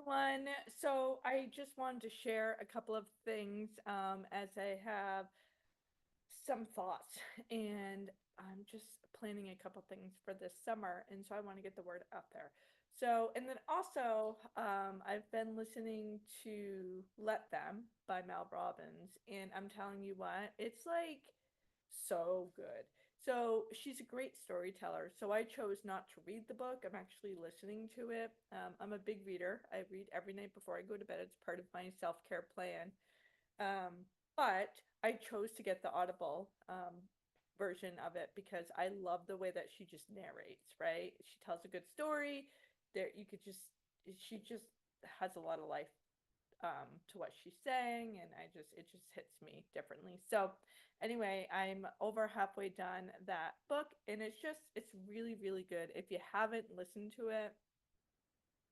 everyone. So I just wanted to share a couple of things as I have some thoughts, and I'm just planning a couple things for this summer, and so I want to get the word out there. So, and then also, I've been listening to Let Them by Mel Robbins, and I'm telling you what, it's like so good. So she's a great storyteller. So I chose not to read the book. I'm actually listening to it. I'm a big reader. I read every night before I go to bed. It's part of my self-care plan. But I chose to get the Audible version of it because I love the way that she just narrates, right? She tells a good story. There, you could just, she just has a lot of life to what she's saying, and it just hits me differently. So, anyway, I'm over halfway done that book, and it's really, really good. If you haven't listened to it,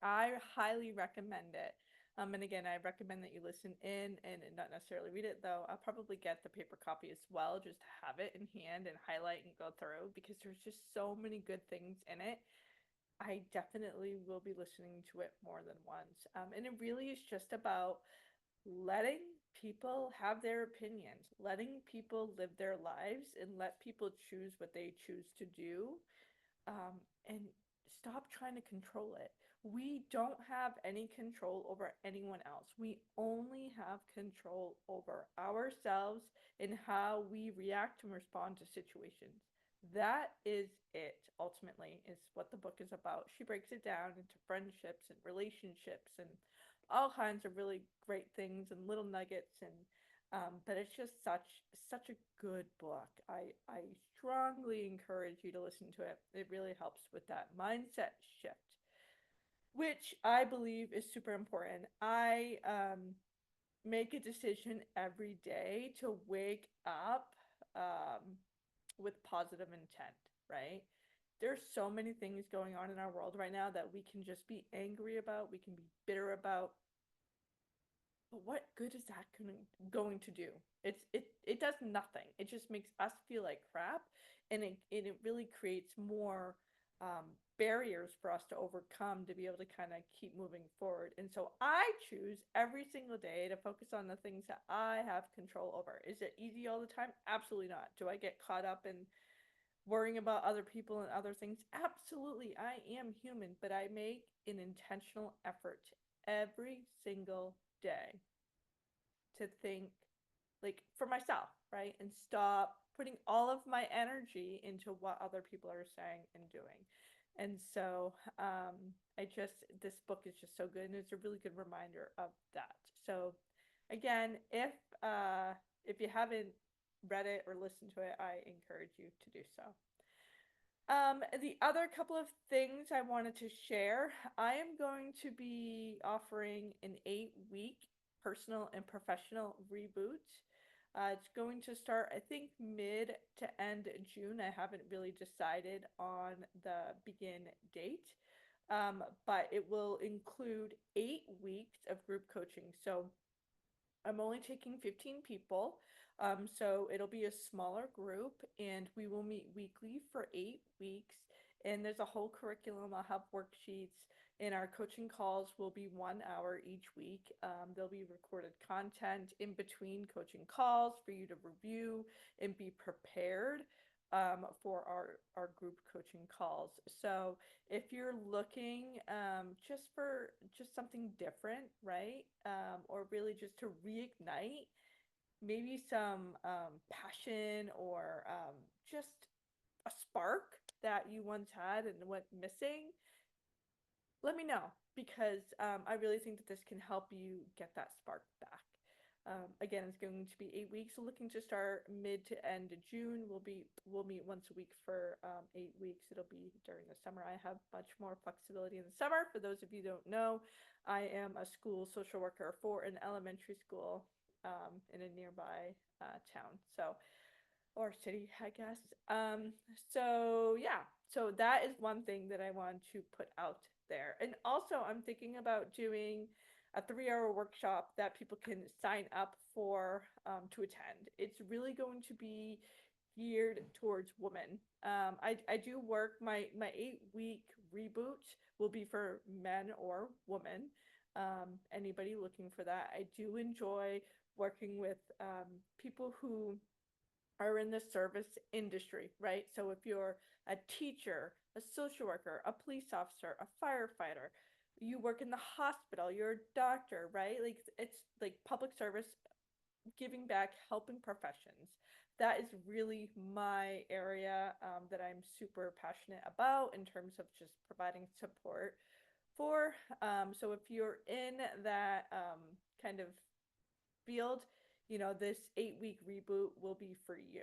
I highly recommend it. And again, I recommend that you listen in and not necessarily read it, though. I'll probably get the paper copy as well, just to have it in hand and highlight and go through because there's just so many good things in it. I definitely will be listening to it more than once. And it really is just about letting people have their opinions, letting people live their lives, and let people choose what they choose to do, and stop trying to control it. We don't have any control over anyone else. We only have control over ourselves and how we react and respond to situations. That is it, ultimately, is what the book is about. She breaks it down into friendships and relationships and all kinds of really great things and little nuggets, and but it's just such a good book. I strongly encourage you to listen to it. It really helps with that mindset shift, which I believe is super important. I make a decision every day to wake up um, with positive intent, right? There's so many things going on in our world right now that we can just be angry about, we can be bitter about, but what good is that going to do? It does nothing. It just makes us feel like crap, and it really creates more barriers for us to overcome to be able to kind of keep moving forward. And so I choose every single day to focus on the things that I have control over. Is it easy all the time? Absolutely not. Do I get caught up in worrying about other people and other things? Absolutely. I am human, but I make an intentional effort every single day to think like for myself, right? And stop putting all of my energy into what other people are saying and doing. And so this book is just so good, and it's a really good reminder of that. So again, if you haven't read it or listened to it, I encourage you to do so. The other couple of things I wanted to share, I am going to be offering an 8-week personal and professional reboot. It's going to start, I think, mid to end June. I haven't really decided on the begin date, but it will include 8 weeks of group coaching. So I'm only taking 15 people. So it'll be a smaller group, and we will meet weekly for 8 weeks. And there's a whole curriculum. I'll have worksheets, and our coaching calls will be 1 hour each week. There'll be recorded content in between coaching calls for you to review and be prepared for our group coaching calls. So if you're looking just something different, right? Or really just to reignite maybe some passion or just a spark that you once had and went missing, let me know because I really think that this can help you get that spark back. Again, it's going to be 8 weeks. So looking to start mid to end of June. We'll meet once a week for 8 weeks. It'll be during the summer. I have much more flexibility in the summer. For those of you who don't know, I am a school social worker for an elementary school in a nearby town. So or city, I guess. So yeah, so that is one thing that I want to put out there. And also, I'm thinking about doing a 3 hour workshop that people can sign up for to attend. It's really going to be geared towards women. I do work my 8-week reboot will be for men or women. Anybody looking for that. I do enjoy working with people who are in the service industry, right? So if you're a teacher, a social worker, a police officer, a firefighter, you work in the hospital, you're a doctor, right? Like it's like public service, giving back, helping professions. That is really my area that I'm super passionate about in terms of just providing support for. So if you're in that kind of field, this 8-week reboot will be for you.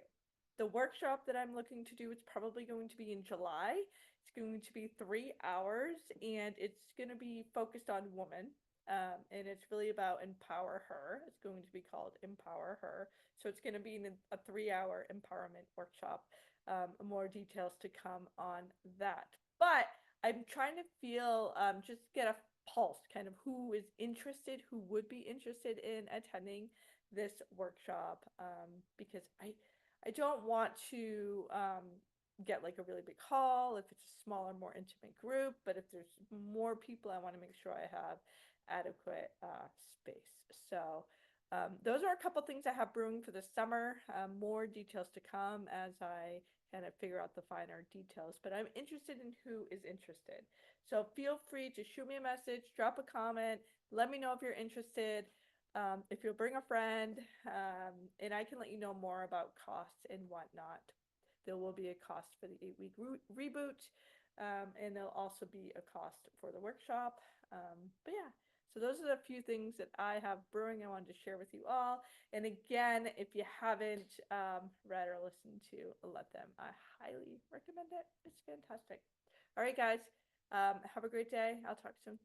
The workshop that I'm looking to do is probably going to be in July. It's going to be 3 hours and it's going to be focused on women. And it's really about empower her. It's going to be called Empower Her. So it's going to be a 3-hour empowerment workshop. More details to come on that. But I'm trying to just get a pulse, kind of who is interested, who would be interested in attending this workshop, because I don't want to get like a really big hall if it's a smaller, more intimate group. But if there's more people, I want to make sure I have adequate space. So those are a couple things I have brewing for the summer. More details to come as I kind of figure out the finer details. But I'm interested in who is interested. So feel free to shoot me a message, drop a comment, let me know if you're interested. If you'll bring a friend, and I can let you know more about costs and whatnot. There will be a cost for the 8-week reboot, and there'll also be a cost for the workshop. But yeah, so those are the few things that I have brewing I wanted to share with you all. And again, if you haven't read or listened to Let Them, I highly recommend it. It's fantastic. All right, guys, have a great day. I'll talk soon.